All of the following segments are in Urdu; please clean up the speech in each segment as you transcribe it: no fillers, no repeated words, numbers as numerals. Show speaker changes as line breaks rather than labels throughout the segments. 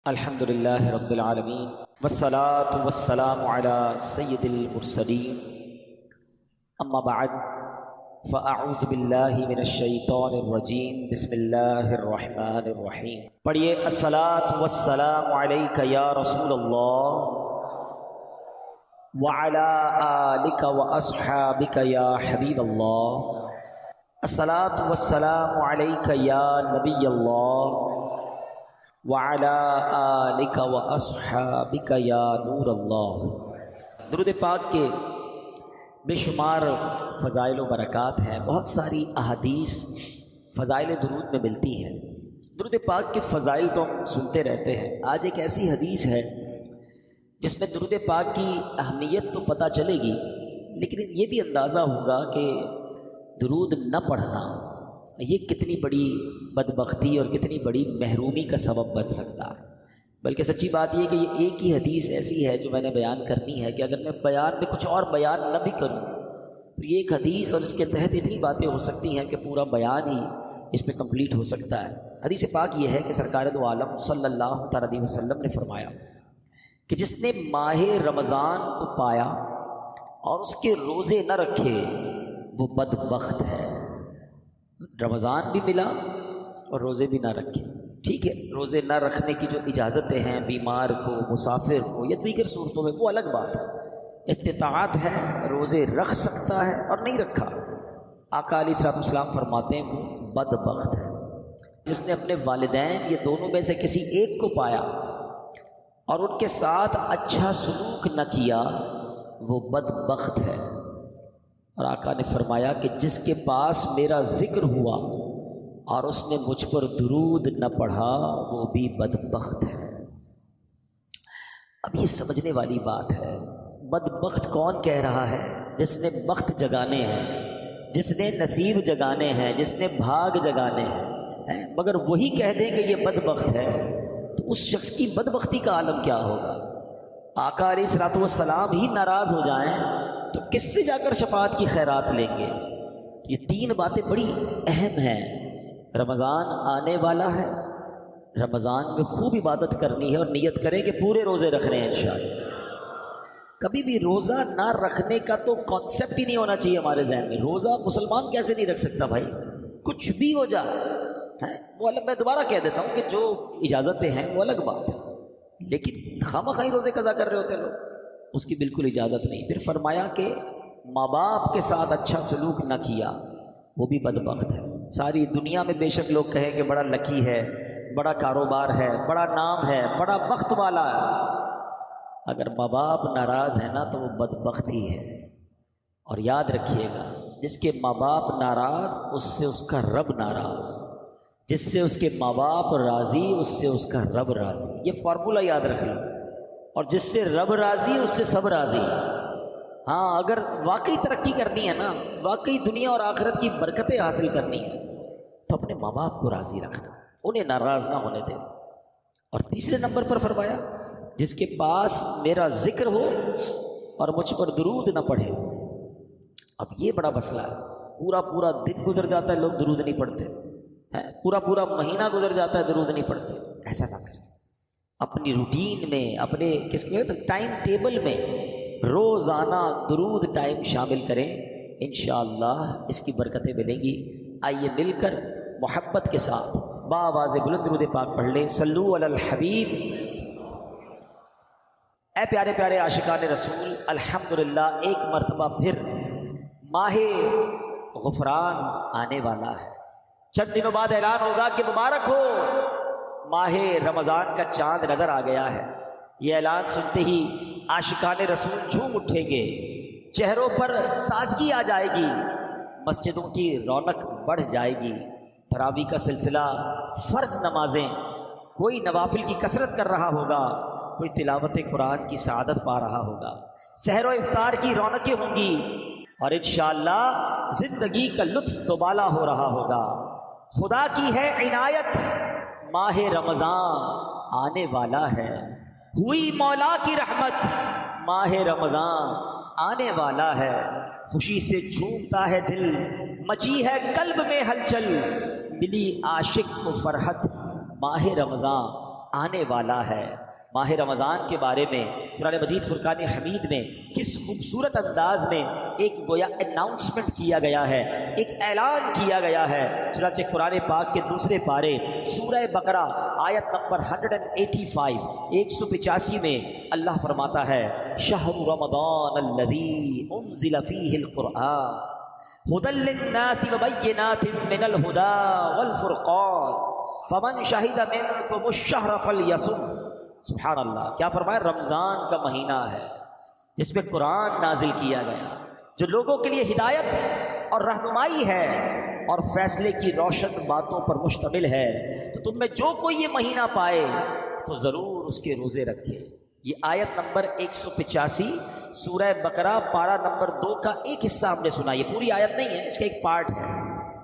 الحمدللہ رب العالمین والصلاة والسلام علی سید المرسلین اما بعد فاعوذ باللہ من الشیطان الرجیم بسم اللہ الرحمن الرحیم۔ پڑھیے الصلاة والسلام علیک یا رسول اللہ وعلی آلک واصحابک یا حبیب اللہ، الصلاة والسلام علیک یا نبی اللہ وعلی آلک واصحابک یا نور اللہ۔ درود پاک کے بے شمار فضائل و برکات ہیں، بہت ساری احادیث فضائل درود میں ملتی ہیں۔ درود پاک کے فضائل تو ہم سنتے رہتے ہیں، آج ایک ایسی حدیث ہے جس میں درود پاک کی اہمیت تو پتہ چلے گی، لیکن یہ بھی اندازہ ہوگا کہ درود نہ پڑھنا یہ کتنی بڑی بدبختی اور کتنی بڑی محرومی کا سبب بن سکتا ہے۔ بلکہ سچی بات یہ کہ یہ ایک ہی حدیث ایسی ہے جو میں نے بیان کرنی ہے کہ اگر میں بیان میں کچھ اور بیان نہ بھی کروں تو یہ ایک حدیث اور اس کے تحت اتنی باتیں ہو سکتی ہیں کہ پورا بیان ہی اس میں کمپلیٹ ہو سکتا ہے۔ حدیث پاک یہ ہے کہ سرکار دو عالم صلی اللہ تعالی علیہ وسلم نے فرمایا کہ جس نے ماہ رمضان کو پایا اور اس کے روزے نہ رکھے وہ بدبخت ہے۔ رمضان بھی ملا اور روزے بھی نہ رکھے، ٹھیک ہے، روزے نہ رکھنے کی جو اجازتیں ہیں بیمار کو، مسافر کو یا دیگر صورتوں میں وہ الگ بات ہے، استطاعت ہے روزے رکھ سکتا ہے اور نہیں رکھا، آقا علیہ الصلوۃ والسلام فرماتے ہیں وہ بدبخت ہے۔ جس نے اپنے والدین یہ دونوں میں سے کسی ایک کو پایا اور ان کے ساتھ اچھا سلوک نہ کیا وہ بدبخت ہے۔ اور آقا نے فرمایا کہ جس کے پاس میرا ذکر ہوا اور اس نے مجھ پر درود نہ پڑھا وہ بھی بدبخت ہے۔ اب یہ سمجھنے والی بات ہے، بدبخت کون کہہ رہا ہے؟ جس نے بخت جگانے ہیں، جس نے نصیب جگانے ہیں، جس نے بھاگ جگانے ہیں، مگر وہی کہہ دیں کہ یہ بدبخت ہے تو اس شخص کی بدبختی کا عالم کیا ہوگا؟ آقا علیہ الصلوۃ والسلام ہی ناراض ہو جائیں تو کس سے جا کر شفاعت کی خیرات لیں گے؟ یہ تین باتیں بڑی اہم ہیں۔ رمضان آنے والا ہے، رمضان میں خوب عبادت کرنی ہے اور نیت کریں کہ پورے روزے رکھنے ہیں انشاءاللہ۔ کبھی بھی روزہ نہ رکھنے کا تو کانسیپٹ ہی نہیں ہونا چاہیے ہمارے ذہن میں۔ روزہ مسلمان کیسے نہیں رکھ سکتا بھائی؟ کچھ بھی ہو جائے وہ الگ، میں دوبارہ کہہ دیتا ہوں کہ جو اجازتیں ہیں وہ الگ بات ہے، لیکن خامخواہ روزے قضا کر رہے ہوتے لوگ، اس کی بالکل اجازت نہیں۔ پھر فرمایا کہ ماں باپ کے ساتھ اچھا سلوک نہ کیا وہ بھی بدبخت ہے۔ ساری دنیا میں بے شک لوگ کہیں کہ بڑا لکی ہے، بڑا کاروبار ہے، بڑا نام ہے، بڑا بخت والا ہے، اگر ماں باپ ناراض ہیں نا تو وہ بدبخت ہی ہے۔ اور یاد رکھیے گا، جس کے ماں باپ ناراض اس سے اس کا رب ناراض، جس سے اس کے ماں باپ راضی اس سے اس کا رب راضی۔ یہ فارمولہ یاد رکھ لو، اور جس سے رب راضی اس سے سب راضی۔ ہاں، اگر واقعی ترقی کرنی ہے نا، واقعی دنیا اور آخرت کی برکتیں حاصل کرنی ہے تو اپنے ماں باپ کو راضی رکھنا، انہیں ناراض نہ ہونے دے۔ اور تیسرے نمبر پر فرمایا جس کے پاس میرا ذکر ہو اور مجھ پر درود نہ پڑھے۔ اب یہ بڑا مسئلہ ہے، پورا دن گزر جاتا ہے لوگ درود نہیں پڑھتے، پورا مہینہ گزر جاتا ہے درود نہیں پڑھتے۔ ایسا نہ کریں، اپنی روٹین میں، اپنے کس کو ٹائم ٹیبل میں روزانہ درود ٹائم شامل کریں، انشاءاللہ اس کی برکتیں ملیں گی۔ آئیے مل کر محبت کے ساتھ بآواز بلند درود پاک پڑھ لیں، صلو علی الحبیب۔ اے پیارے پیارے عاشقان رسول، الحمدللہ ایک مرتبہ پھر ماہ غفران آنے والا ہے۔ چند دنوں بعد اعلان ہوگا کہ مبارک ہو، ماہ رمضان کا چاند نظر آ گیا ہے۔ یہ اعلان سنتے ہی عاشقان رسول جھوم اٹھیں گے، چہروں پر تازگی آ جائے گی، مسجدوں کی رونق بڑھ جائے گی۔ تراویح کا سلسلہ، فرض نمازیں، کوئی نوافل کی کثرت کر رہا ہوگا، کوئی تلاوت قرآن کی سعادت پا رہا ہوگا، سحر و افطار کی رونقیں ہوں گی اور انشاءاللہ زندگی کا لطف دوبالا ہو رہا ہوگا۔ خدا کی ہے عنایت، ماہ رمضان آنے والا ہے، ہوئی مولا کی رحمت، ماہ رمضان آنے والا ہے۔ خوشی سے جھومتا ہے دل، مچی ہے قلب میں ہلچل، ملی عاشق کو فرحت، ماہ رمضان آنے والا ہے۔ ماہ رمضان کے بارے میں قرآن مجید فرقان حمید میں کس خوبصورت انداز میں ایک گویا اناؤنسمنٹ کیا گیا ہے، ایک اعلان کیا گیا ہے۔ چنانچہ قرآن پاک کے دوسرے پارے سورہ بقرہ آیت نمبر 185 185 میں اللہ فرماتا ہے شہر رمضان الذی انزل فیہ القرآن ہدی للناس وبینات من الہدی والفرقان فمن شہد منکم الشہر فلیصم۔ سبحان اللہ، کیا فرمایا؟ رمضان کا مہینہ ہے جس میں قرآن نازل کیا گیا، جو لوگوں کے لیے ہدایت اور رہنمائی ہے اور فیصلے کی روشن باتوں پر مشتمل ہے۔ تو تم میں جو کوئی یہ مہینہ پائے تو ضرور اس کے روزے رکھے۔ یہ آیت نمبر 185 سورہ بقرہ پارہ نمبر 2 کا ایک حصہ ہم نے سنا۔ یہ پوری آیت نہیں ہے، اس کا ایک پارٹ ہے۔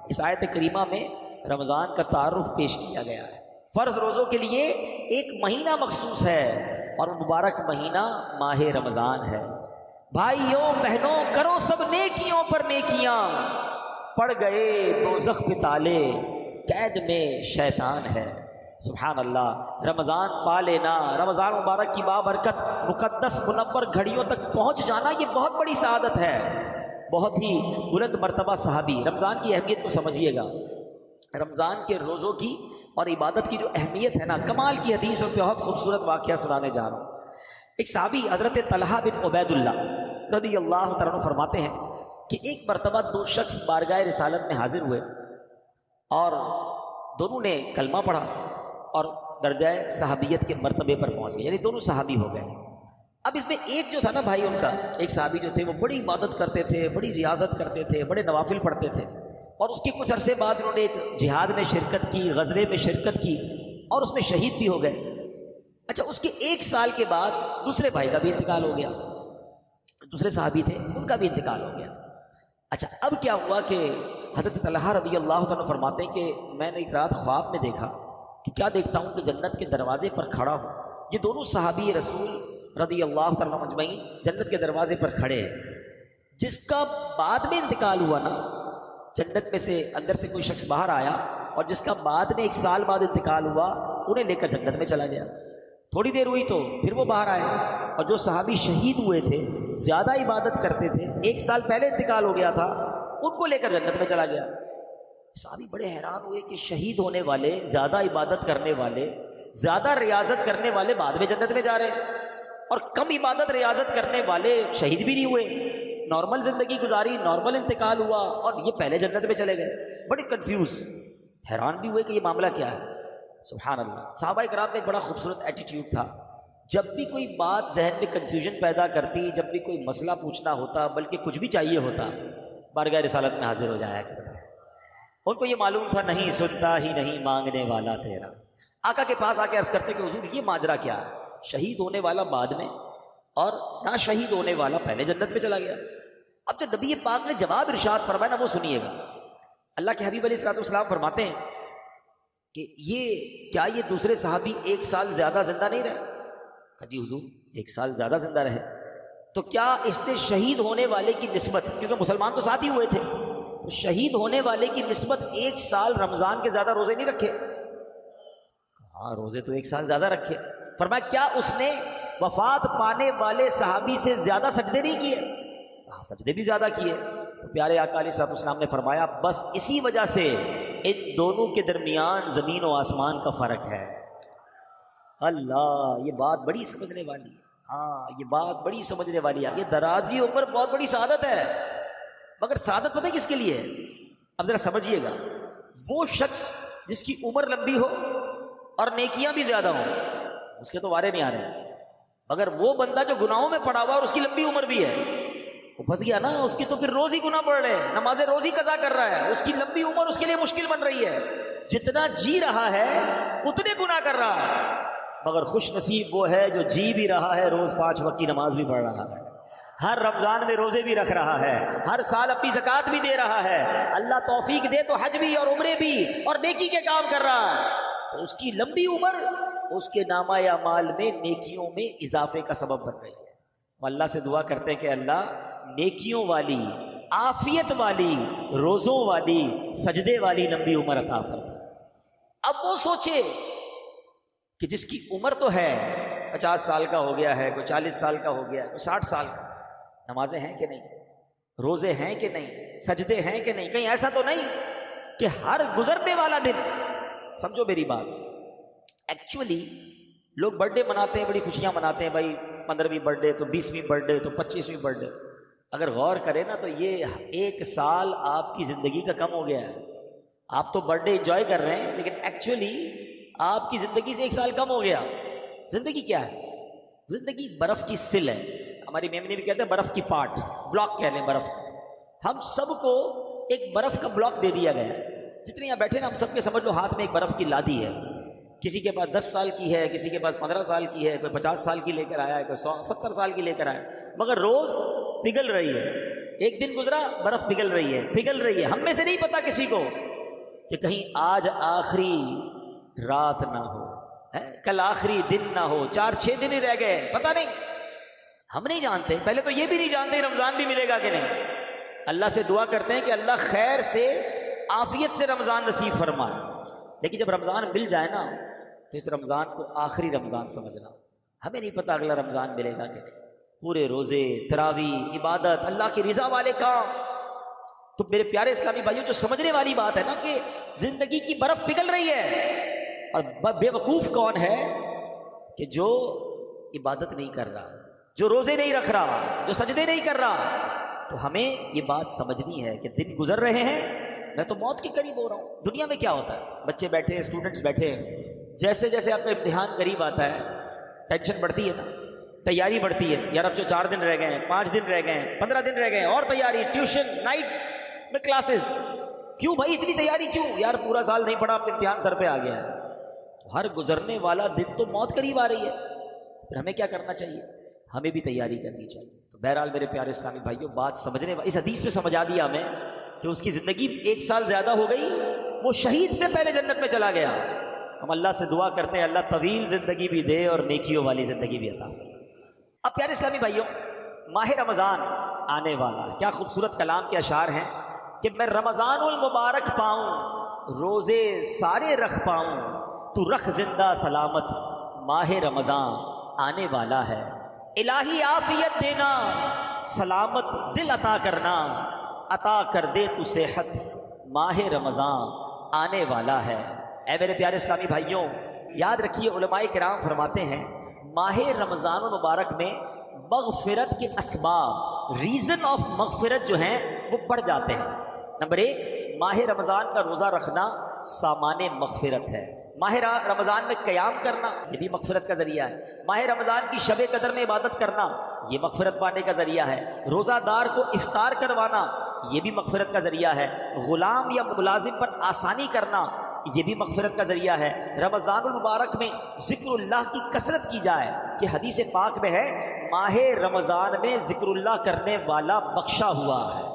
اس آیت کریمہ میں رمضان کا تعارف پیش کیا گیا ہے۔ فرض روزوں کے لیے ایک مہینہ مخصوص ہے اور مبارک مہینہ ماہ رمضان ہے۔ بھائیوں بہنوں، کرو سب نیکیوں پر نیکیاں، پڑ گئے دوزخ پہ تالے، قید میں شیطان ہے۔ سبحان اللہ، رمضان پا لینا، رمضان مبارک کی بابرکت مقدس منور گھڑیوں تک پہنچ جانا، یہ بہت بڑی سعادت ہے، بہت ہی بلند مرتبہ صحابی۔ رمضان کی اہمیت کو سمجھیے گا، رمضان کے روزوں کی اور عبادت کی جو اہمیت ہے نا، کمال کی حدیث اور بہت خوبصورت واقعہ سنانے جا رہا ہوں۔ ایک صحابی حضرت طلحہ بن عبید اللہ رضی اللہ تعالیٰ عنہ فرماتے ہیں کہ ایک مرتبہ دو شخص بارگاہ رسالت میں حاضر ہوئے اور دونوں نے کلمہ پڑھا اور درجہ صحابیت کے مرتبے پر پہنچ گئے، یعنی دونوں صحابی ہو گئے۔ اب اس میں ایک جو تھا نا بھائی، ان کا ایک صحابی جو تھے وہ بڑی عبادت کرتے تھے، بڑی ریاضت کرتے تھے، بڑے نوافل پڑھتے تھے، اور اس کے کچھ عرصے بعد انہوں نے ایک جہاد میں شرکت کی، غزوے میں شرکت کی اور اس میں شہید بھی ہو گئے۔ اچھا، اس کے 1 سال کے بعد دوسرے بھائی کا بھی انتقال ہو گیا، دوسرے صحابی تھے ان کا بھی انتقال ہو گیا۔ اچھا، اب کیا ہوا کہ حضرت طلحہ رضی اللہ تعالیٰ فرماتے ہیں کہ میں نے ایک رات خواب میں دیکھا کہ کیا دیکھتا ہوں کہ جنت کے دروازے پر کھڑا ہوں، یہ دونوں صحابی رسول رضی اللہ تعالیٰ مجمعین جنت کے دروازے پر کھڑے ہیں۔ جس کا بعد میں انتقال ہوا نا، جنت میں سے اندر سے کوئی شخص باہر آیا اور جس کا بعد میں 1 سال بعد انتقال ہوا، انہیں لے کر جنت میں چلا گیا۔ تھوڑی دیر ہوئی تو پھر وہ باہر آئے، اور جو صحابی شہید ہوئے تھے، زیادہ عبادت کرتے تھے، 1 سال پہلے انتقال ہو گیا تھا، ان کو لے کر جنت میں چلا گیا۔ صحابی بڑے حیران ہوئے کہ شہید ہونے والے، زیادہ عبادت کرنے والے، زیادہ ریاضت کرنے والے بعد میں جنت میں جا رہے ہیں، اور کم عبادت ریاضت کرنے والے شہید بھی نہیں ہوئے، نارمل زندگی گزاری، نارمل انتقال ہوا، اور یہ پہلے جنت میں چلے گئے۔ بڑے کنفیوز، حیران بھی ہوئے کہ یہ معاملہ کیا ہے۔ سبحان اللہ، صحابہ کرام میں ایک بڑا خوبصورت ایٹیٹیوڈ تھا، جب بھی کوئی بات ذہن میں کنفیوژن پیدا کرتی، جب بھی کوئی مسئلہ پوچھنا ہوتا، بلکہ کچھ بھی چاہیے ہوتا، بارگاہ رسالت میں حاضر ہو جایا کرتا۔ ان کو یہ معلوم تھا نہیں سنتا ہی نہیں مانگنے والا تیرا۔ آقا کے پاس آ کے عرض کرتے کہ حضور یہ ماجرا کیا ہے، شہید ہونے والا بعد میں اور نہ شہید ہونے والا پہلے جنت میں چلا گیا۔ اب جو نبی پاک نے جواب ارشاد فرمایا نا، وہ سنیے گا۔ اللہ کے حبیب علیہ الصلوۃ والسلام فرماتے ہیں کہ کیا یہ دوسرے صحابی 1 سال زیادہ زندہ نہیں رہے؟ کہا جی حضور 1 سال زیادہ زندہ رہے، تو کیا اس نے شہید ہونے والے کی نسبت، کیونکہ مسلمان تو ساتھ ہی ہوئے تھے، تو شہید ہونے والے کی نسبت 1 سال رمضان کے زیادہ روزے نہیں رکھے؟ ہاں، روزے تو 1 سال زیادہ رکھے۔ فرمایا کیا اس نے وفات پانے والے صحابی سے زیادہ سجدے نہیں کیے؟ ہاں، سجدے بھی زیادہ کیے۔ تو پیارے آقا علیہ الصلوۃ والسلام نے فرمایا بس اسی وجہ سے ان دونوں کے درمیان زمین و آسمان کا فرق ہے۔ اللہ، یہ بات بڑی سمجھنے والی ہے، ہاں یہ بات بڑی سمجھنے والی ہے۔ یہ درازی عمر بہت بڑی سعادت ہے، مگر سعادت پتہ ہے کس کے لیے ہے؟ اب ذرا سمجھیے گا، وہ شخص جس کی عمر لمبی ہو اور نیکیاں بھی زیادہ ہوں، اس کے تو وارے نہیں آ رہے، مگر وہ بندہ جو گناہوں میں پڑا ہوا اور اس کی لمبی عمر بھی ہے، وہ پھنس گیا نا، اس کی تو پھر روز ہی گناہ پڑ رہے ہیں، نماز روز ہی قضا کر رہا ہے، اس کی لمبی عمر اس کے لیے مشکل بن رہی ہے، جتنا جی رہا ہے اتنے گناہ کر رہا ہے۔ مگر خوش نصیب وہ ہے جو جی بھی رہا ہے، روز 5 وقت کی نماز بھی پڑھ رہا ہے، ہر رمضان میں روزے بھی رکھ رہا ہے، ہر سال اپنی زکوٰۃ بھی دے رہا ہے، اللہ توفیق دے تو حج بھی اور عمرے بھی اور نیکی کے کام کر رہا ہے، تو اس کی لمبی عمر اس کے نامہ اعمال میں نیکیوں میں اضافے کا سبب بن رہی ہے۔ اللہ سے دعا کرتے ہیں کہ اللہ نیکیوں والی، عافیت والی، روزوں والی، سجدے والی لمبی عمر عطا فرمائے۔ اب وہ سوچے کہ جس کی عمر تو ہے 50 سال کا ہو گیا ہے، کوئی 40 سال کا ہو گیا ہے، کوئی 60 سال کا، نمازیں ہیں کہ نہیں، روزے ہیں کہ نہیں، سجدے ہیں کہ نہیں؟ کہیں ایسا تو نہیں کہ ہر گزرنے والا دن، سمجھو میری بات، ایکچولی لوگ برتھ ڈے مناتے ہیں، بڑی خوشیاں مناتے ہیں، بھائی 15ویں برتھ ڈے تو 20ویں برتھ ڈے تو 25ویں برتھ ڈے، اگر غور کریں نا تو یہ 1 سال آپ کی زندگی کا کم ہو گیا ہے۔ آپ تو برتھ ڈے انجوائے کر رہے ہیں لیکن ایکچولی آپ کی زندگی سے 1 سال کم ہو گیا۔ زندگی کیا ہے؟ زندگی برف کی سل ہے، ہماری میمنی بھی کہتے ہیں برف کی پاٹ، بلاک کہہ لیں برف کا۔ ہم سب کو ایک برف کا بلاک دے دیا گیا ہے، جتنے یہاں بیٹھے نا ہم سب کے سمجھ لو ہاتھ میں ایک برف کی لادی ہے، کسی کے پاس 10 سال کی ہے، کسی کے پاس 15 سال کی ہے، کوئی 50 سال کی لے کر آیا ہے، کوئی 70 سال کی لے کر آیا ہے، مگر روز پگھل رہی ہے۔ ایک دن گزرا برف پگھل رہی ہے، پگھل رہی ہے۔ ہم میں سے نہیں پتا کسی کو کہ کہیں آج آخری رات نہ ہو، کل آخری دن نہ ہو، 4-6 دن ہی رہ گئے، پتہ نہیں، ہم نہیں جانتے۔ پہلے تو یہ بھی نہیں جانتے رمضان بھی ملے گا کہ نہیں۔ اللہ سے دعا کرتے ہیں کہ اللہ خیر سے عافیت سے رمضان نصیب فرمائے، لیکن جب رمضان مل جائے نا تو اس رمضان کو آخری رمضان سمجھنا۔ ہمیں نہیں پتا اگلا رمضان ملے گا کہ نہیں۔ پورے روزے، تراویح، عبادت، اللہ کی رضا والے کام۔ تو میرے پیارے اسلامی بھائیوں، جو سمجھنے والی بات ہے نا کہ زندگی کی برف پگھل رہی ہے، اور بے وقوف کون ہے کہ جو عبادت نہیں کر رہا، جو روزے نہیں رکھ رہا، جو سجدے نہیں کر رہا۔ تو ہمیں یہ بات سمجھنی ہے کہ دن گزر رہے ہیں، میں تو موت کے قریب ہو رہا ہوں۔ دنیا میں کیا ہوتا ہے، بچے بیٹھے ہیں، اسٹوڈنٹس بیٹھے ہیں، جیسے جیسے آپ کا امتحان قریب آتا ہے ٹینشن بڑھتی ہے نا، تیاری بڑھتی ہے، یار اب جو 4 دن رہ گئے ہیں، 5 دن رہ گئے ہیں، 15 دن رہ گئے ہیں، اور تیاری، ٹیوشن، نائٹ میں کلاسز۔ کیوں بھائی اتنی تیاری کیوں؟ یار پورا سال نہیں پڑھا، اب امتحان سر پہ آ گیا ہے۔ تو ہر گزرنے والا دن تو موت قریب آ رہی ہے، پھر ہمیں کیا کرنا چاہیے؟ ہمیں بھی تیاری کرنی چاہیے۔ تو بہرحال میرے پیارے اسلامی بھائیوں، بات سمجھنے اس حدیث میں سمجھا دیا ہمیں کہ اس کی زندگی 1 سال زیادہ ہو گئی، وہ شہید سے پہلے جنت میں چلا گیا۔ ہم اللہ سے دعا کرتے ہیں اللہ طویل زندگی بھی دے اور نیکیوں والی زندگی بھی عطا فرمائے۔ اب پیارے اسلامی بھائیوں، ماہ رمضان آنے والا ہے، کیا خوبصورت کلام کے اشعار ہیں کہ میں رمضان المبارک پاؤں، روزے سارے رکھ پاؤں، تو رکھ زندہ سلامت، ماہ رمضان آنے والا ہے۔ الہی عافیت دینا، سلامت دل عطا کرنا، عطا کر دے تو صحت، ماہ رمضان آنے والا ہے۔ اے میرے پیارے اسلامی بھائیوں، یاد رکھیے علماء کرام فرماتے ہیں ماہ رمضان المبارک میں مغفرت کے اسباب، ریزن آف مغفرت جو ہیں وہ بڑھ جاتے ہیں۔ نمبر 1، ماہ رمضان کا روزہ رکھنا سامان مغفرت ہے۔ ماہ رمضان میں قیام کرنا یہ بھی مغفرت کا ذریعہ ہے۔ ماہ رمضان کی شب قدر میں عبادت کرنا یہ مغفرت پانے کا ذریعہ ہے۔ روزہ دار کو افطار کروانا یہ بھی مغفرت کا ذریعہ ہے۔ غلام یا ملازم پر آسانی کرنا یہ بھی مغفرت کا ذریعہ ہے۔ رمضان المبارک میں ذکر اللہ کی کثرت کی جائے کہ حدیث پاک میں ہے ماہ رمضان میں ذکر اللہ کرنے والا بخشا ہوا ہے،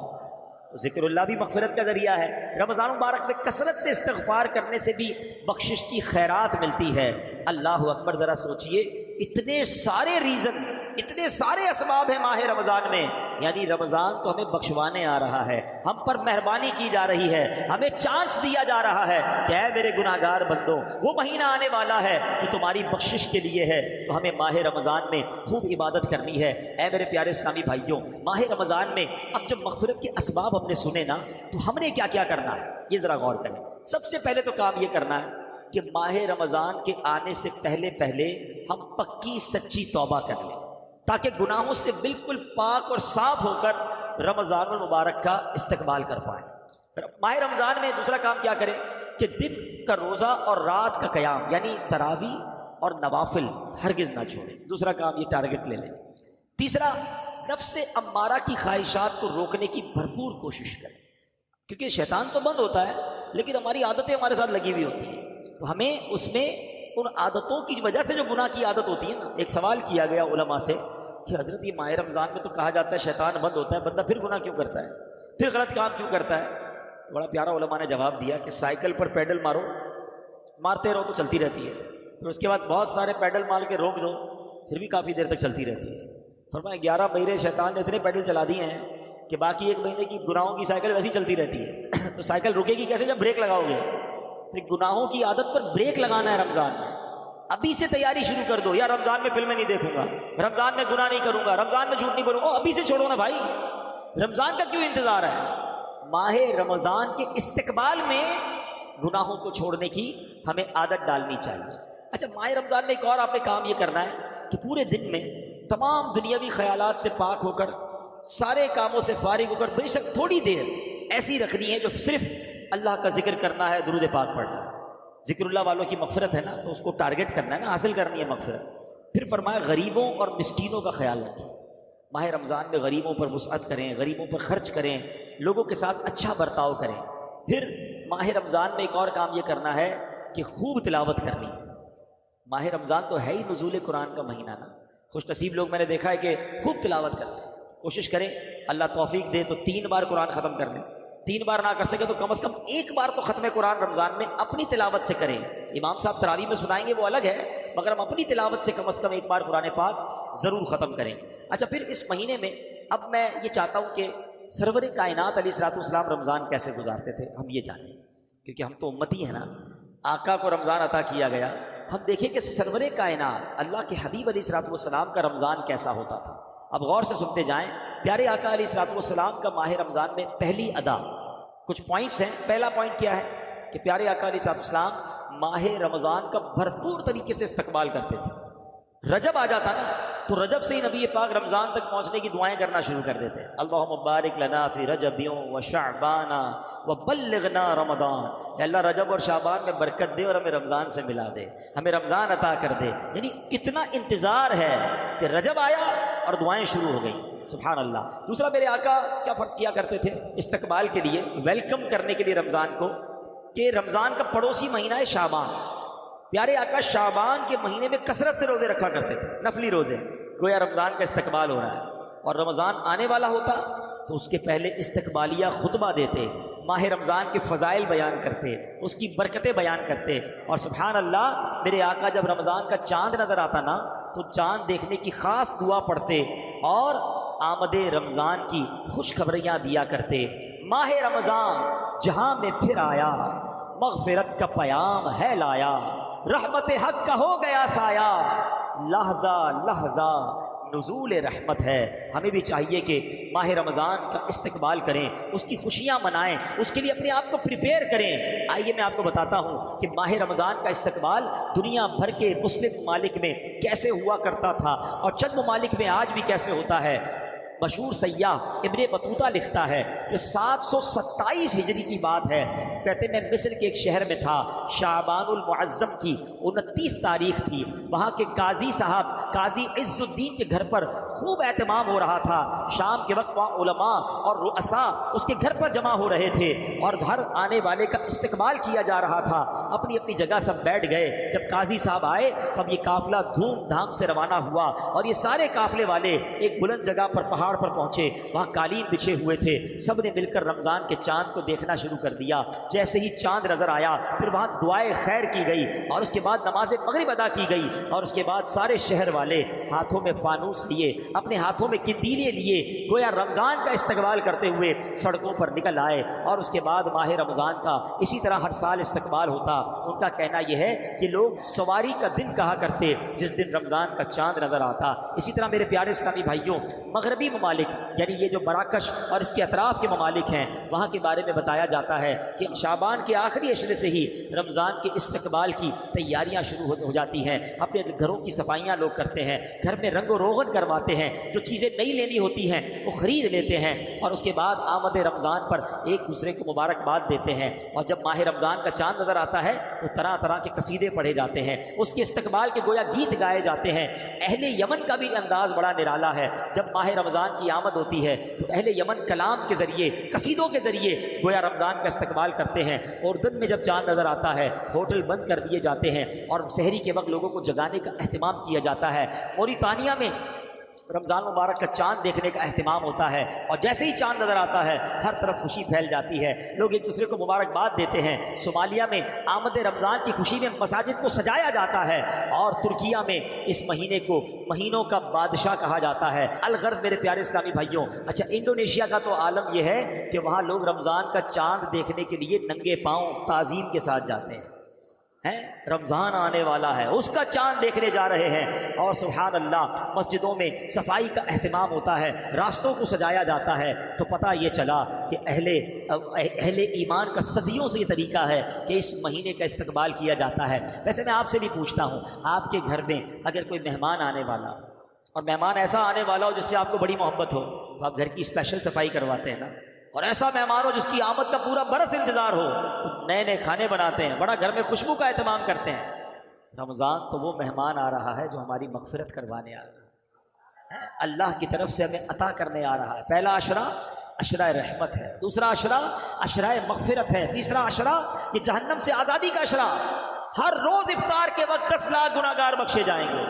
تو ذکر اللہ بھی مغفرت کا ذریعہ ہے۔ رمضان مبارک میں کثرت سے استغفار کرنے سے بھی بخشش کی خیرات ملتی ہے۔ اللہ اکبر، ذرا سوچئے، اتنے سارے ریزن، اتنے سارے اسباب ہیں ماہ رمضان میں، یعنی رمضان تو ہمیں بخشوانے آ رہا ہے، ہم پر مہربانی کی جا رہی ہے، ہمیں چانس دیا جا رہا ہے کہ اے میرے گناہگار بندوں، وہ مہینہ آنے والا ہے کہ تمہاری بخشش کے لیے ہے، تو ہمیں ماہ رمضان میں خوب عبادت کرنی ہے۔ اے میرے پیارے اسلامی بھائیوں، ماہ رمضان میں اب جب مغفرت کے اسباب ہم نے سنے نا، تو ہم نے کیا کیا کرنا ہے یہ ذرا غور کریں۔ سب سے پہلے تو کام یہ کرنا ہے کہ ماہ رمضان کے آنے سے پہلے پہلے ہم پکی سچی توبہ کر لیں، تاکہ گناہوں سے بالکل پاک اور صاف ہو کر رمضان المبارک کا استقبال کر پائیں۔ ماہ رمضان میں دوسرا کام کیا کریں کہ دن کا روزہ اور رات کا قیام، یعنی تراویح اور نوافل ہرگز نہ چھوڑیں۔ دوسرا کام یہ ٹارگٹ لے لیں۔ تیسرا، نفس امارہ کی خواہشات کو روکنے کی بھرپور کوشش کریں، کیونکہ شیطان تو بند ہوتا ہے لیکن ہماری عادتیں ہمارے ساتھ لگی ہوئی ہوتی ہیں، تو ہمیں اس میں ان عادتوں کی وجہ سے جو گناہ کی عادت ہوتی ہے نا۔ ایک سوال کیا گیا علماء سے کہ حضرت یہ ماہ رمضان میں تو کہا جاتا ہے شیطان بند ہوتا ہے، بندہ پھر گناہ کیوں کرتا ہے، پھر غلط کام کیوں کرتا ہے؟ تو بڑا پیارا علماء نے جواب دیا کہ سائیکل پر پیڈل مارو، مارتے رہو تو چلتی رہتی ہے، پھر اس کے بعد بہت سارے پیڈل مار کے روک دو، پھر بھی کافی دیر تک چلتی رہتی ہے۔ فرمایا 11 مہینے شیطان نے اتنے پیڈل چلا دیے ہیں کہ باقی 1 مہینے کی گناہوں کی سائیکل ویسی چلتی رہتی ہے۔ تو سائیکل رکے گی کیسے جب بریک لگاؤ گے؟ تو گناہوں کی عادت پر بریک لگانا ہے رمضان میں۔ ابھی سے تیاری شروع کر دو. یا رمضان میں فلمیں نہیں دیکھوں گا, رمضان میں گناہ نہیں کروں گا, رمضان میں جھوٹ نہیں بولوں گا. ابھی سے چھوڑو نا بھائی, رمضان کا کیوں انتظار ہے؟ ماہ رمضان کے استقبال میں گناہوں کو چھوڑنے کی ہمیں عادت ڈالنی چاہیے. اچھا, ماہ رمضان میں ایک اور آپ نے کام یہ کرنا ہے کہ پورے دن میں تمام دنیاوی خیالات سے پاک ہو کر, سارے کاموں سے فارغ ہو کر, بے شک تھوڑی دیر ایسی رکھنی ہے جو صرف اللہ کا ذکر کرنا ہے, درود پاک پڑھنا ہے. ذکر اللہ والوں کی مغفرت ہے نا, تو اس کو ٹارگٹ کرنا ہے نا, حاصل کرنی ہے مغفرت. پھر فرمایا غریبوں اور مسکینوں کا خیال رکھیں. ماہ رمضان میں غریبوں پر وسعت کریں, غریبوں پر خرچ کریں, لوگوں کے ساتھ اچھا برتاؤ کریں. پھر ماہ رمضان میں ایک اور کام یہ کرنا ہے کہ خوب تلاوت کرنی ہے. ماہ رمضان تو ہے ہی نزول قرآن کا مہینہ نا. خوش نصیب لوگ میں نے دیکھا ہے کہ خوب تلاوت کرتے ہیں. کوشش کریں, اللہ توفیق دے تو 3 بار قرآن ختم کر لیں. 3 بار نہ کر سکے تو کم از کم 1 بار تو ختم قرآن رمضان میں اپنی تلاوت سے کریں. امام صاحب تراویح میں سنائیں گے وہ الگ ہے, مگر ہم اپنی تلاوت سے کم از کم 1 بار قرآن پاک ضرور ختم کریں. اچھا, پھر اس مہینے میں اب میں یہ چاہتا ہوں کہ سرور کائنات علیہ الصلوۃ والسلام رمضان کیسے گزارتے تھے ہم یہ جانیں, کیونکہ ہم تو امتی ہیں نا. آقا کو رمضان عطا کیا گیا, ہم دیکھیں کہ سرور کائنات اللہ کے حبیب علیہ الصلوۃ والسلام کا رمضان کیسا ہوتا تھا. اب غور سے سنتے جائیں. پیارے آقا علیہ الصلوۃ والسلام کا ماہ رمضان میں پہلی ادا, کچھ پوائنٹس ہیں. پہلا پوائنٹ کیا ہے کہ پیارے آقا علیہ الصلوۃ والسلام ماہ رمضان کا بھرپور طریقے سے استقبال کرتے تھے. رجب آ جاتا نا تو رجب سے ہی نبی پاک رمضان تک پہنچنے کی دعائیں کرنا شروع کر دیتے. اللہم بارک لنا فی رجب و شعبان و بلغنا رمضان. اے اللہ رجب اور شعبان میں برکت دے اور ہمیں رمضان سے ملا دے, ہمیں رمضان عطا کر دے. یعنی کتنا انتظار ہے کہ رجب آیا اور دعائیں شروع ہو گئیں. سبحان اللہ. دوسرا, میرے آقا کیا فرق کیا کرتے تھے استقبال کے لیے, ویلکم کرنے کے لیے رمضان کو, کہ رمضان کا پڑوسی مہینہ ہے شعبان. پیارے آقا شعبان کے مہینے میں کثرت سے روزے رکھا کرتے تھے, نفلی روزے, گویا رمضان کا استقبال ہو رہا ہے. اور رمضان آنے والا ہوتا تو اس کے پہلے استقبالیہ خطبہ دیتے, ماہ رمضان کے فضائل بیان کرتے, اس کی برکتیں بیان کرتے. اور سبحان اللہ, میرے آقا جب رمضان کا چاند نظر آتا نا تو چاند دیکھنے کی خاص دعا پڑھتے اور آمد رمضان کی خوشخبریاں دیا کرتے. ماہ رمضان جہاں میں پھر آیا, مغفرت کا پیام ہے لایا, رحمت حق کا ہو گیا سایہ, لحظہ لحظہ نزول رحمت ہے. ہمیں بھی چاہیے کہ ماہ رمضان کا استقبال کریں, اس کی خوشیاں منائیں, اس کے لیے اپنے آپ کو پریپیئر کریں. آئیے میں آپ کو بتاتا ہوں کہ ماہ رمضان کا استقبال دنیا بھر کے مسلم ممالک میں کیسے ہوا کرتا تھا اور چند ممالک میں آج بھی کیسے ہوتا ہے. مشہور سیاح ابن بطوطہ لکھتا ہے کہ 727 ہجری کی بات ہے. کہتے میں مصر کے ایک شہر میں تھا, شعبان المعظم کی 29 تاریخ تھی. وہاں کے قاضی صاحب قاضی عز الدین کے گھر پر خوب اہتمام ہو رہا تھا. شام کے وقت وہاں علماء اور رؤساء اس کے گھر پر جمع ہو رہے تھے اور گھر آنے والے کا استقبال کیا جا رہا تھا. اپنی اپنی جگہ سب بیٹھ گئے. جب قاضی صاحب آئے تب یہ قافلہ دھوم دھام سے روانہ ہوا اور یہ سارے قافلے والے ایک بلند جگہ پر پہاڑ پر پہنچے. وہاں قالین بچھے ہوئے تھے. سب نے مل کر رمضان کے چاند کو دیکھنا شروع کر دیا. جیسے ہی چاند نظر آیا پھر وہاں دعائے خیر کی گئی اور اس کے بعد نماز مغرب ادا کی گئی. اور اس کے بعد سارے شہر والے ہاتھوں میں فانوس لیے, اپنے ہاتھوں میں کندیلے لیے, گویا رمضان کا استقبال کرتے ہوئے سڑکوں پر نکل آئے. اور اس کے بعد ماہ رمضان کا اسی طرح ہر سال استقبال ہوتا. ان کا کہنا یہ ہے کہ لوگ سواری کا دن کہا کرتے جس دن رمضان کا چاند نظر آتا. اسی طرح میرے پیارے اسلامی بھائیوں, مغربی ممالک یعنی یہ جو مراکش اور اس کے اطراف کے ممالک ہیں وہاں کے بارے میں بتایا جاتا ہے کہ شعبان کے آخری عشرے سے ہی رمضان کے استقبال کی تیاریاں شروع ہو جاتی ہیں. اپنے گھروں کی صفائیاں لوگ کرتے ہیں, گھر میں رنگ و روغن کرواتے ہیں, جو چیزیں نئی لینی ہوتی ہیں وہ خرید لیتے ہیں اور اس کے بعد آمد رمضان پر ایک دوسرے کو مبارکباد دیتے ہیں. اور جب ماہ رمضان کا چاند نظر آتا ہے تو طرح طرح کے قصیدے پڑھے جاتے ہیں, اس کے استقبال کے گویا گیت گائے جاتے ہیں. اہل یمن کا بھی انداز بڑا نرالا ہے. جب ماہ رمضان کی آمد ہوتی ہے تو اہل یمن کلام کے ذریعے, قصیدوں کے ذریعے گویا رمضان کا استقبال کرتے ہیں. اردن میں جب چاند نظر آتا ہے ہوٹل بند کر دیے جاتے ہیں اور شہری کے وقت لوگوں کو جگانے کا اہتمام کیا جاتا ہے. موریتانیہ میں رمضان مبارک کا چاند دیکھنے کا اہتمام ہوتا ہے اور جیسے ہی چاند نظر آتا ہے ہر طرف خوشی پھیل جاتی ہے, لوگ ایک دوسرے کو مبارکباد دیتے ہیں. صومالیہ میں آمد رمضان کی خوشی میں مساجد کو سجایا جاتا ہے اور ترکیہ میں اس مہینے کو مہینوں کا بادشاہ کہا جاتا ہے. الغرض میرے پیارے اسلامی بھائیوں, اچھا انڈونیشیا کا تو عالم یہ ہے کہ وہاں لوگ رمضان کا چاند دیکھنے کے لیے ننگے پاؤں تعظیم کے ساتھ جاتے ہیں. رمضان آنے والا ہے، اس کا چاند دیکھنے جا رہے ہیں، اور سبحان اللہ مسجدوں میں صفائی کا اہتمام ہوتا ہے، راستوں کو سجایا جاتا ہے، تو پتہ یہ چلا کہ اہل ایمان کا صدیوں سے یہ طریقہ ہے کہ اس مہینے کا استقبال کیا جاتا ہے۔ ویسے میں آپ سے بھی پوچھتا ہوں، آپ کے گھر میں اگر کوئی مہمان آنے والا، اور مہمان ایسا آنے والا ہو جس سے آپ کو بڑی محبت ہو، تو آپ گھر کی اسپیشل صفائی کرواتے ہیں نا؟ اور ایسا مہمان ہو جس کی آمد کا پورا برس انتظار ہو، تو نئے نئے کھانے بناتے ہیں، بڑا گھر میں خوشبو کا اہتمام کرتے ہیں۔ رمضان تو وہ مہمان آ رہا ہے جو ہماری مغفرت کروانے آ رہا ہے، اللہ کی طرف سے ہمیں عطا کرنے آ رہا ہے۔ پہلا عشرہ عشرہ رحمت ہے، دوسرا عشرہ عشرہ مغفرت ہے، تیسرا عشرہ یہ جہنم سے آزادی کا عشرہ۔ ہر روز افطار کے وقت 10 لاکھ گناہگار بخشے جائیں گے۔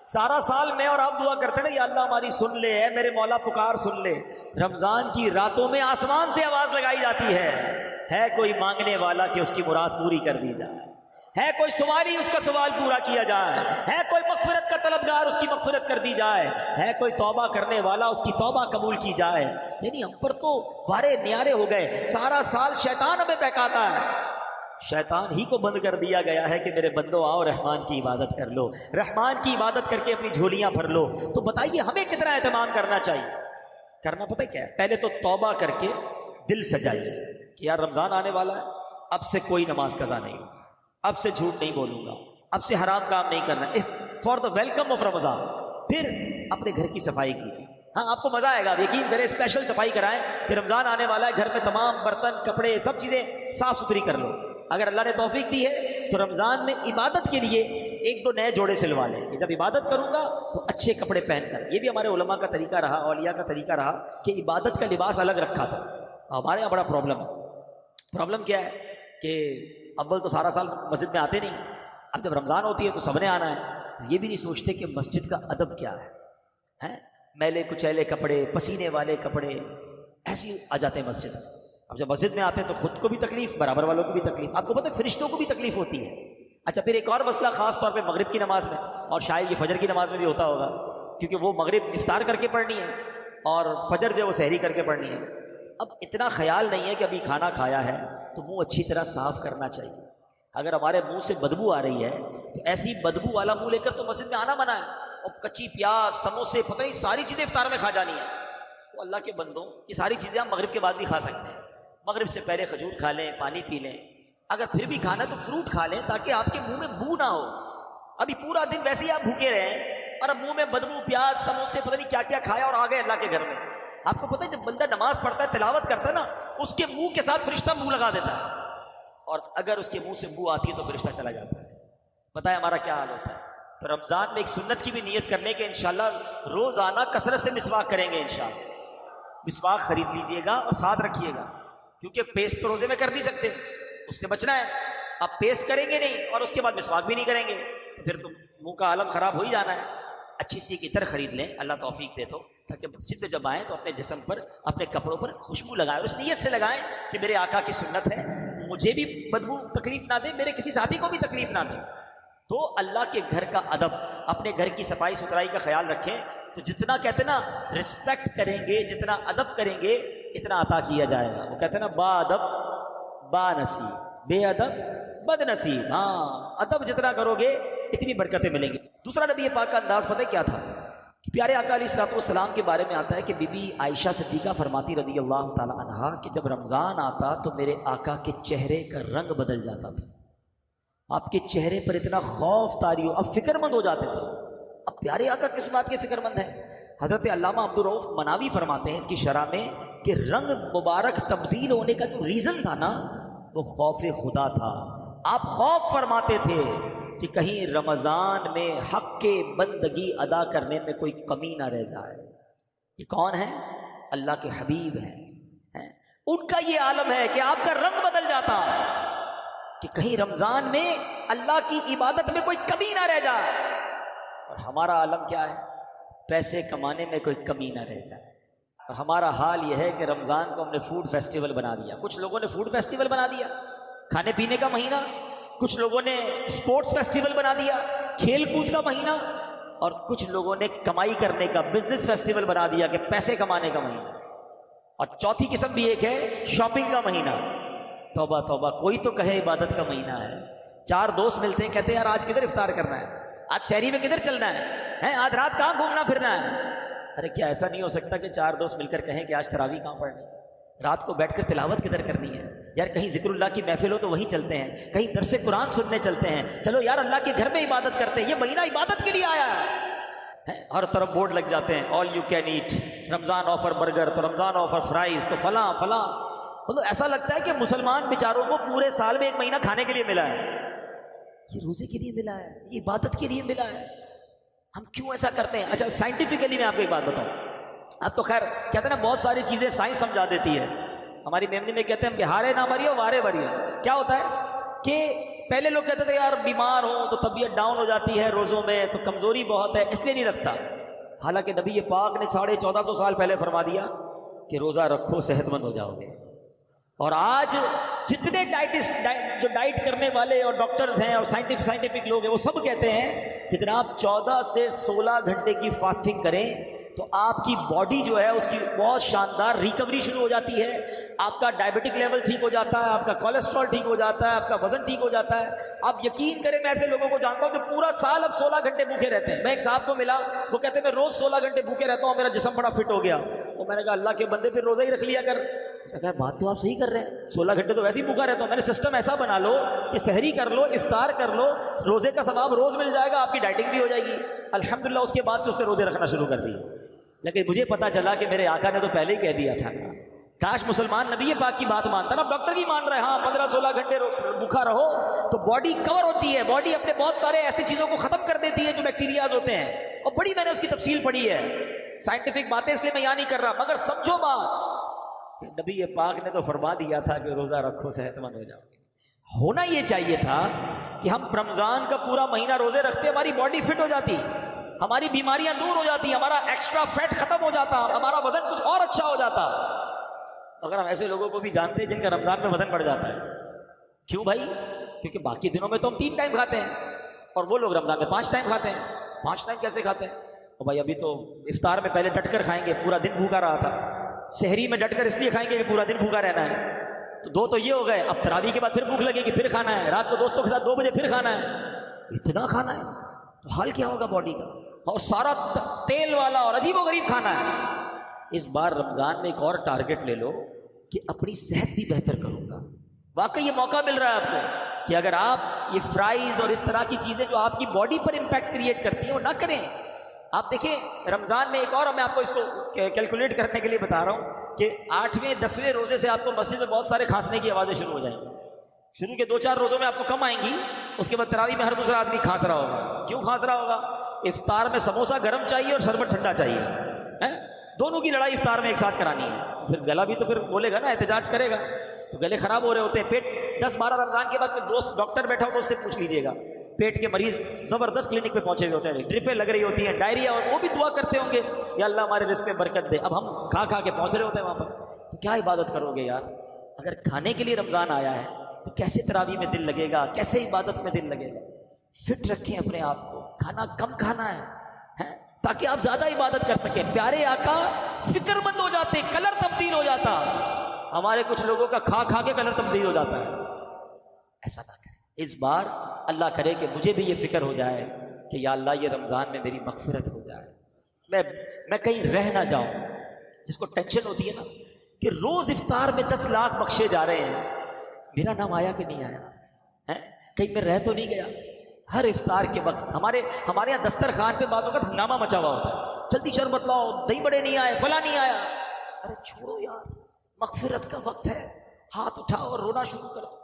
سارا سال میں اور آپ دعا کرتے ہیں نا، یا اللہ ہماری سن لے، اے میرے مولا پکار سن لے۔ رمضان کی راتوں میں آسمان سے آواز لگائی جاتی ہے کوئی مانگنے والا کہ اس کی مراد پوری کر دی جائے، ہے کوئی سوالی اس کا سوال پورا کیا جائے، ہے کوئی مغفرت کا طلبگار اس کی مغفرت کر دی جائے، ہے کوئی توبہ کرنے والا اس کی توبہ قبول کی جائے۔ یعنی ہم پر تو وارے نیارے ہو گئے، سارا سال شیطان ہمیں بہکاتا ہے، شیطان ہی کو بند کر دیا گیا ہے کہ میرے بندو آؤ رحمان کی عبادت کر لو، رحمان کی عبادت کر کے اپنی جھولیاں بھر لو۔ تو بتائیے ہمیں کتنا اہتمام کرنا چاہیے؟ کرنا پتہ کیا ہے؟ پہلے تو توبہ کر کے دل سجائیے کہ یار رمضان آنے والا ہے، اب سے کوئی نماز قضا نہیں ہوگی، اب سے جھوٹ نہیں بولوں گا، اب سے حرام کام نہیں کرنا، فار دا ویلکم آف رمضان۔ پھر اپنے گھر کی صفائی کیجیے، ہاں آپ کو مزہ آئے گا، دیکھیے میرے اسپیشل صفائی کرائیں کہ رمضان آنے والا ہے، گھر میں تمام برتن کپڑے سب چیزیں صاف ستھری کر لو۔ اگر اللہ نے توفیق دی ہے تو رمضان میں عبادت کے لیے 1-2 نئے جوڑے سلوا لیں کہ جب عبادت کروں گا تو اچھے کپڑے پہن کر۔ یہ بھی ہمارے علماء کا طریقہ رہا، اولیاء کا طریقہ رہا کہ عبادت کا لباس الگ رکھا تھا۔ ہمارے یہاں بڑا پرابلم کیا ہے کہ اول تو سارا سال مسجد میں آتے نہیں، اب جب رمضان ہوتی ہے تو سب نے آنا ہے، تو یہ بھی نہیں سوچتے کہ مسجد کا ادب کیا ہے۔ میلے کچیلے کپڑے، پسینے والے کپڑے ایسے آ جاتے ہیں مسجد۔ اب جب مسجد میں آتے ہیں تو خود کو بھی تکلیف، برابر والوں کو بھی تکلیف، آپ کو پتہ ہے فرشتوں کو بھی تکلیف ہوتی ہے۔ اچھا پھر ایک اور مسئلہ خاص طور پہ مغرب کی نماز میں، اور شاید یہ فجر کی نماز میں بھی ہوتا ہوگا، کیونکہ وہ مغرب افطار کر کے پڑھنی ہے اور فجر جو ہے وہ سحری کر کے پڑھنی ہے۔ اب اتنا خیال نہیں ہے کہ ابھی کھانا کھایا ہے تو منہ اچھی طرح صاف کرنا چاہیے۔ اگر ہمارے منہ سے بدبو آ رہی ہے تو ایسی بدبو والا منہ لے کر تو مسجد میں آنا منع ہے، اور کچی پیاز سموسے پتہ ہی ساری چیزیں افطار میں کھا جانی ہے۔ تو اللہ کے بندوں یہ ساری چیزیں ہم مغرب کے بعد بھی کھا سکتے ہیں، مغرب سے پہلے کھجور کھا لیں، پانی پی لیں، اگر پھر بھی کھانا ہے تو فروٹ کھا لیں تاکہ آپ کے منہ میں بو نہ ہو۔ ابھی پورا دن ویسے ہی آپ بھوکے رہیں اور اب منہ میں بدبو، پیاز سموسے پتہ نہیں کیا کیا کھایا اور آ گئے اللہ کے گھر میں۔ آپ کو پتہ ہے جب بندہ نماز پڑھتا ہے، تلاوت کرتا ہے نا، اس کے منہ کے ساتھ فرشتہ منہ لگا دیتا ہے، اور اگر اس کے منہ سے بو آتی ہے تو فرشتہ چلا جاتا ہے۔ بتائیں ہمارا کیا حال ہوتا ہے؟ تو رمضان میں ایک سنت کی بھی نیت کرنے کے انشاءاللہ روزانہ کثرت سے مسواک کریں گے انشاءاللہ۔ مسواک خرید لیجئے گا اور ساتھ رکھیے گا، کیونکہ پیسٹ تو روزے میں کر نہیں سکتے، اس سے بچنا ہے۔ آپ پیسٹ کریں گے نہیں اور اس کے بعد مسواک بھی نہیں کریں گے تو پھر تو منہ کا عالم خراب ہو ہی جانا ہے۔ اچھی سی ایک عطر خرید لیں، اللہ توفیق دے تو، تاکہ مسجد میں جب آئیں تو اپنے جسم پر، اپنے کپڑوں پر خوشبو لگائیں، اور اس نیت سے لگائیں کہ میرے آقا کی سنت ہے، مجھے بھی بدبو تکلیف نہ دے، میرے کسی ساتھی کو بھی تکلیف نہ دے۔ تو اللہ کے گھر کا ادب، اپنے گھر کی صفائی ستھرائی کا خیال رکھیں، تو جتنا کہتے ہیں نا رسپیکٹ کریں گے، جتنا ادب کریں گے اتنا عطا کیا جائے گا۔ وہ کہتے ہیں نا با ادب با نصیب، بے ادب بد نصیب۔ ہاں ادب جتنا کرو گے اتنی برکتیں ملیں گی۔ دوسرا نبی پاک کا انداز پتہ کیا تھا؟ کہ پیارے آقا علیہ الصلوۃ والسلام کے بارے میں آتا ہے کہ بی بی عائشہ صدیقہ فرماتی رضی اللہ تعالی عنہا کہ جب رمضان آتا تو میرے آقا کے چہرے کا رنگ بدل جاتا تھا، آپ کے چہرے پر اتنا خوف طاری ہو، اب فکر مند ہو جاتے تھے۔ اب پیارے آقا کس بات کے فکر مند ہیں؟ حضرت علامہ عبدالرؤف مناوی فرماتے ہیں اس کی شرح میں کہ رنگ مبارک تبدیل ہونے کا جو ریزن تھا نا وہ خوف خدا تھا۔ آپ خوف فرماتے تھے کہ کہیں رمضان میں حق کے بندگی ادا کرنے میں کوئی کمی نہ رہ جائے۔ یہ کون ہے؟ اللہ کے حبیب ہیں، ان کا یہ عالم ہے کہ آپ کا رنگ بدل جاتا کہ کہیں رمضان میں اللہ کی عبادت میں کوئی کمی نہ رہ جائے۔ اور ہمارا عالم کیا ہے؟ پیسے کمانے میں کوئی کمی نہ رہ جائے۔ اور ہمارا حال یہ ہے کہ رمضان کو ہم نے فوڈ فیسٹیول بنا دیا۔ کچھ لوگوں نے فوڈ فیسٹیول بنا دیا، کھانے پینے کا مہینہ، کچھ لوگوں نے اسپورٹس فیسٹیول بنا دیا، کھیل کود کا مہینہ، اور کچھ لوگوں نے کمائی کرنے کا بزنس فیسٹیول بنا دیا کہ پیسے کمانے کا مہینہ، اور چوتھی قسم بھی ایک ہے شاپنگ کا مہینہ۔ توبہ توبہ، کوئی تو کہے عبادت کا مہینہ ہے، 4 دوست ملتے ہیں, کہتے ہیں یار آج کدھر افطار کرنا ہے, آج شہری میں کدھر چلنا ہے, آج رات کہاں گھومنا پھرنا ہے. ارے کیا ایسا نہیں ہو سکتا کہ 4 دوست مل کر کہیں کہ آج تراویح کہاں پڑھنی ہے, رات کو بیٹھ کر تلاوت کدھر کرنی ہے یار, کہیں ذکر اللہ کی محفل ہو تو وہیں چلتے ہیں, کہیں درس قرآن سننے چلتے ہیں, چلو یار اللہ کے گھر میں عبادت کرتے ہیں, یہ مہینہ عبادت کے لیے آیا ہے. ہر طرف بورڈ لگ جاتے ہیں, all you can eat, Ramzan offer burger, تو رمضان آفر فرائز, تو فلاں فلاں. مطلب ایسا لگتا ہے کہ مسلمان بیچاروں کو پورے سال میں 1 مہینہ کھانے کے لیے ملا ہے, یہ روزے کے لیے ملا ہے, یہ عبادت کے لیے ملا ہے. ہم کیوں ایسا کرتے ہیں؟ اچھا سائنٹیفکلی میں آپ کو ایک بات بتاؤں, اب تو خیر کہتے ہیں نا بہت ساری چیزیں سائنس سمجھا دیتی ہے. ہماری میمنی میں کہتے ہیں کہ ہارے نہ مریو وارے بریو. کیا ہوتا ہے کہ پہلے لوگ کہتے تھے یار بیمار ہوں تو طبیعت ڈاؤن ہو جاتی ہے روزوں میں, تو کمزوری بہت ہے اس لیے نہیں رکھتا. حالانکہ نبی پاک نے 1450 سال پہلے فرما دیا کہ روزہ رکھو صحت مند ہو جاؤ گے. اور آج جتنے ڈائٹسٹ جو ڈائٹ کرنے والے اور ڈاکٹرز ہیں اور سائنٹیفک لوگ ہیں, وہ سب کہتے ہیں کہ جناب 14 سے 16 گھنٹے کی فاسٹنگ کریں تو آپ کی باڈی جو ہے اس کی بہت شاندار ریکوری شروع ہو جاتی ہے, آپ کا ڈائبٹک لیول ٹھیک ہو جاتا ہے, آپ کا کولیسٹرول ٹھیک ہو جاتا ہے, آپ کا وزن ٹھیک ہو جاتا ہے. آپ یقین کریں میں ایسے لوگوں کو جانتا ہوں جو پورا سال اب 16 گھنٹے بھوکے رہتے ہیں. میں ایک صاحب کو ملا, وہ کہتے ہیں میں روز 16 گھنٹے بھوکے رہتا ہوں, میرا جسم بڑا فٹ ہو گیا. تو میں نے کہا اللہ کے بندے پھر روزہ ہی رکھ لیا کر. اس نے کہا بات تو آپ صحیح کر رہے ہیں, 16 گھنٹے تو ویسے ہی بھوکا رہتا ہوں. میں نے سسٹم ایسا بنا لو کہ سحری کر لو, افطار کر لو, روزے کا ثواب روز مل جائے گا, آپ کی ڈائٹنگ بھی ہو جائے گی. الحمدللہ اس کے بعد سے اس نے روزے رکھنا شروع کر دیے. لیکن مجھے پتا چلا کہ میرے آقا نے تو پہلے ہی کہہ دیا تھا, کاش مسلمان نبی پاک کی بات مانتا نا. ڈاکٹر بھی مان رہے ہیں ہاں 15-16 گھنٹے بھوکا رہو تو باڈی کور ہوتی ہے, باڈی اپنے بہت سارے ایسی چیزوں کو ختم کر دیتی ہے جو بیکٹیریاز ہوتے ہیں. اور بڑی میں نے اس کی تفصیل پڑھی ہے, سائنٹیفک باتیں اس لیے میں یہاں نہیں کر رہا, مگر سمجھو بات, نبی پاک نے تو فرما دیا تھا کہ روزہ رکھو صحت مند ہو جاؤ گے. ہونا یہ چاہیے تھا کہ ہم رمضان کا پورا مہینہ روزے رکھتے, ہماری باڈی فٹ ہو جاتی, ہماری بیماریاں دور ہو جاتی, ہمارا ایکسٹرا فیٹ ختم ہو جاتا, ہمارا وزن کچھ اور اچھا ہو جاتا. اگر ہم ایسے لوگوں کو بھی جانتے ہیں جن کا رمضان میں وزن بڑھ جاتا ہے. کیوں بھائی؟ کیونکہ باقی دنوں میں تو ہم 3 ٹائم کھاتے ہیں اور وہ لوگ رمضان میں 5 ٹائم کھاتے ہیں. 5 ٹائم کیسے کھاتے ہیں؟ اور بھائی ابھی تو افطار میں پہلے ڈٹ کر کھائیں گے, پورا دن بھوکا رہا تھا. سحری میں ڈٹ کر اس لیے کھائیں گے کہ پورا دن بھوکا رہنا ہے, تو 2 تو یہ ہو گئے. اب تراویح کے بعد پھر بھوک لگے گی, پھر کھانا ہے, رات کو دوستوں کے ساتھ 2 بجے پھر کھانا ہے. اتنا کھانا ہے تو حال کیا ہوگا باڈی کا, اور سارا تیل والا اور عجیب و غریب کھانا ہے. اس بار رمضان میں ایک اور ٹارگٹ لے لو کہ اپنی صحت بھی بہتر کروں گا. واقعی یہ موقع مل رہا ہے آپ کو کہ اگر آپ یہ فرائز اور اس طرح کی چیزیں جو آپ کی باڈی پر امپیکٹ کریٹ کرتی ہیں وہ نہ کریں. آپ دیکھیں رمضان میں ایک اور, میں آپ کو اس کو کیلکولیٹ کرنے کے لیے بتا رہا ہوں کہ 8ویں 10ویں روزے سے آپ کو مسجد میں بہت سارے کھانسنے کی آوازیں شروع ہو جائیں گی. شروع کے 2-4 روزوں میں آپ کو کم آئیں گی, اس کے بعد تراویح میں ہر دوسرا آدمی کھانس رہا ہوگا. کیوں کھانس رہا ہوگا؟ افطار میں سموسا گرم چاہیے اور شربت ٹھنڈا چاہیے, دونوں کی لڑائی افطار میں ایک ساتھ کرانی ہے. پھر گلا بھی تو پھر بولے گا نا, احتجاج کرے گا, تو گلے خراب ہو رہے ہوتے ہیں. پیٹ 10-12 رمضان کے بعد کوئی دوست ڈاکٹر بیٹھا ہو تو اس سے پوچھ لیجیے گا, پیٹ کے مریض زبردست کلینک پہ پہنچے ہوئے ہوتے ہیں, ڈرپیں لگ رہی ہوتی ہیں, ڈائریا, اور وہ بھی دعا کرتے ہوں گے یا اللہ ہمارے رزق میں برکت دے. اب ہم کھا کے پہنچ رہے ہوتے ہیں وہاں پر, تو کیا عبادت کرو گے یار؟ اگر کھانے کے لیے رمضان آیا ہے تو کیسے تراویح میں دل لگے گا, کیسے عبادت میں دل لگے گا؟ فٹ رکھیں اپنے آپ کو, کھانا کم کھانا ہے تاکہ آپ زیادہ عبادت کر سکیں. پیارے آقا فکر مند ہو جاتے, کلر تبدیل ہو جاتا. ہمارے کچھ لوگوں کا کھا کے کلر تبدیل ہو جاتا ہے. ایسا نہ کریں. اس بار اللہ کرے کہ مجھے بھی یہ فکر ہو جائے کہ یا اللہ یہ رمضان میں میری مغفرت ہو جائے, میں کہیں رہ نہ جاؤں. جس کو ٹینشن ہوتی ہے نا کہ روز افطار میں 10 لاکھ بخشے جا رہے ہیں, میرا نام آیا کہ نہیں آیا, کہیں میں رہ تو نہیں گیا. ہر افطار کے وقت ہمارے یہاں دسترخوان پہ بعض اوقات ہنگامہ مچا ہوا ہوتا ہے, جلدی شربت لاؤ, دہی بڑے نہیں آئے, فلاں نہیں آیا. ارے چھوڑو یار, مغفرت کا وقت ہے. ہاتھ اٹھاؤ اور رونا شروع کرو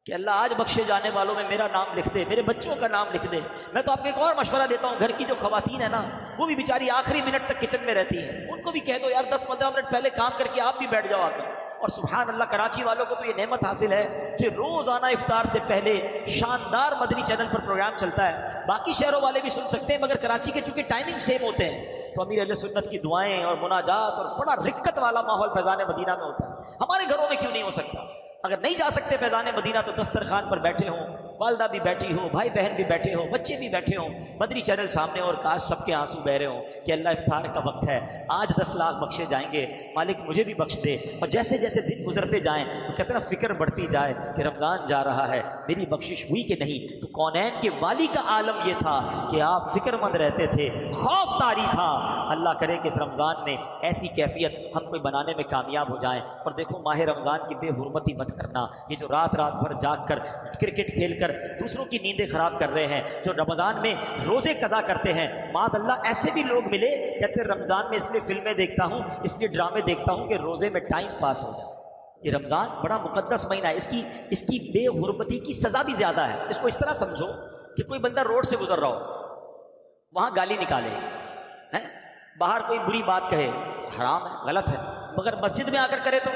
کہ اللہ آج بخشے جانے والوں میں میرا نام لکھ دے, میرے بچوں کا نام لکھ دے. میں تو آپ کو ایک اور مشورہ دیتا ہوں, گھر کی جو خواتین ہیں نا وہ بھی بیچاری آخری منٹ تک کچن میں رہتی ہیں, ان کو بھی کہہ دو یار 10-15 منٹ پہلے کام کر کے آپ بھی بیٹھ جاؤ آ کر. اور سبحان اللہ کراچی والوں کو تو یہ نعمت حاصل ہے کہ روزانہ افطار سے پہلے شاندار مدنی چینل پر پروگرام چلتا ہے. باقی شہروں والے بھی سن سکتے ہیں مگر کراچی کے چونکہ ٹائمنگ سیم ہوتے ہیں تو امیر اہل سنت کی دعائیں اور مناجات اور بڑا رکت والا ماحول فیضان مدینہ میں ہوتا ہے. ہمارے گھروں میں کیوں نہیں ہو سکتا؟ اگر نہیں جا سکتے فیضان مدینہ تو دسترخوان پر بیٹھے ہوں, والدہ بھی بیٹھی ہو، بھائی بہن بھی بیٹھے ہو، بچے بھی بیٹھے ہوں، مدری چینل سامنے اور کاش سب کے آنسو بہ رہے ہوں کہ اللہ افطار کا وقت ہے، آج 10 لاکھ بخشے جائیں گے، مالک مجھے بھی بخش دے۔ اور جیسے جیسے دن گزرتے جائیں تو کہتے ہیں فکر بڑھتی جائے کہ رمضان جا رہا ہے، میری بخشش ہوئی کہ نہیں۔ تو کونین کے والی کا عالم یہ تھا کہ آپ فکر مند رہتے تھے، خوف طاری تھا۔ اللہ کرے کہ اس رمضان میں ایسی کیفیت ہم کوئی بنانے میں کامیاب ہو جائیں۔ اور دیکھو ماہ رمضان کی بے حرمتی مت کرنا، یہ جو رات رات بھر جاگ کر کرکٹ کھیل کر دوسروں کی نیندیں خراب کر رہے ہیں، جو رمضان میں روزے قضا کرتے ہیں، معاذ اللہ ایسے بھی لوگ ملے کہتے ہیں رمضان میں اس لیے فلمیں دیکھتا ہوں، اس لیے ڈرامے دیکھتا ہوں کہ روزے میں ٹائم پاس ہو جائے۔ یہ رمضان بڑا مقدس مہینہ ہے، اس کی بے حرمتی کی سزا بھی زیادہ ہے۔ اس کو اس طرح سمجھو کہ کوئی بندہ روڈ سے گزر رہا ہو، وہاں گالی نکالے، باہر کوئی بری بات کہے، حرام ہے، غلط ہے، مگر مسجد میں آ کر کرے تو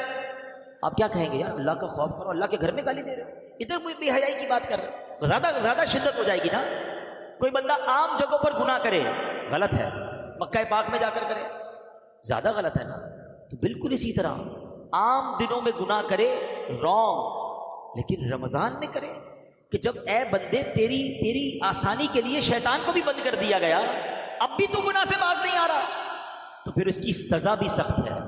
آپ کیا کہیں گے؟ یار اللہ کا خوف کرو، اللہ کے گھر میں گالی دے رہے ہو، ادھر کوئی بے حیائی کی بات کر رہے ہو، زیادہ شدت ہو جائے گی نا۔ کوئی بندہ عام جگہوں پر گناہ کرے، غلط ہے، مکہ پاک میں جا کر کرے، زیادہ غلط ہے نا۔ تو بالکل اسی طرح عام دنوں میں گناہ کرے رانگ، لیکن رمضان میں کرے کہ جب اے بندے تیری آسانی کے لیے شیطان کو بھی بند کر دیا گیا، اب بھی تو گناہ سے باز نہیں آ رہا، تو پھر اس کی سزا بھی سخت ہے۔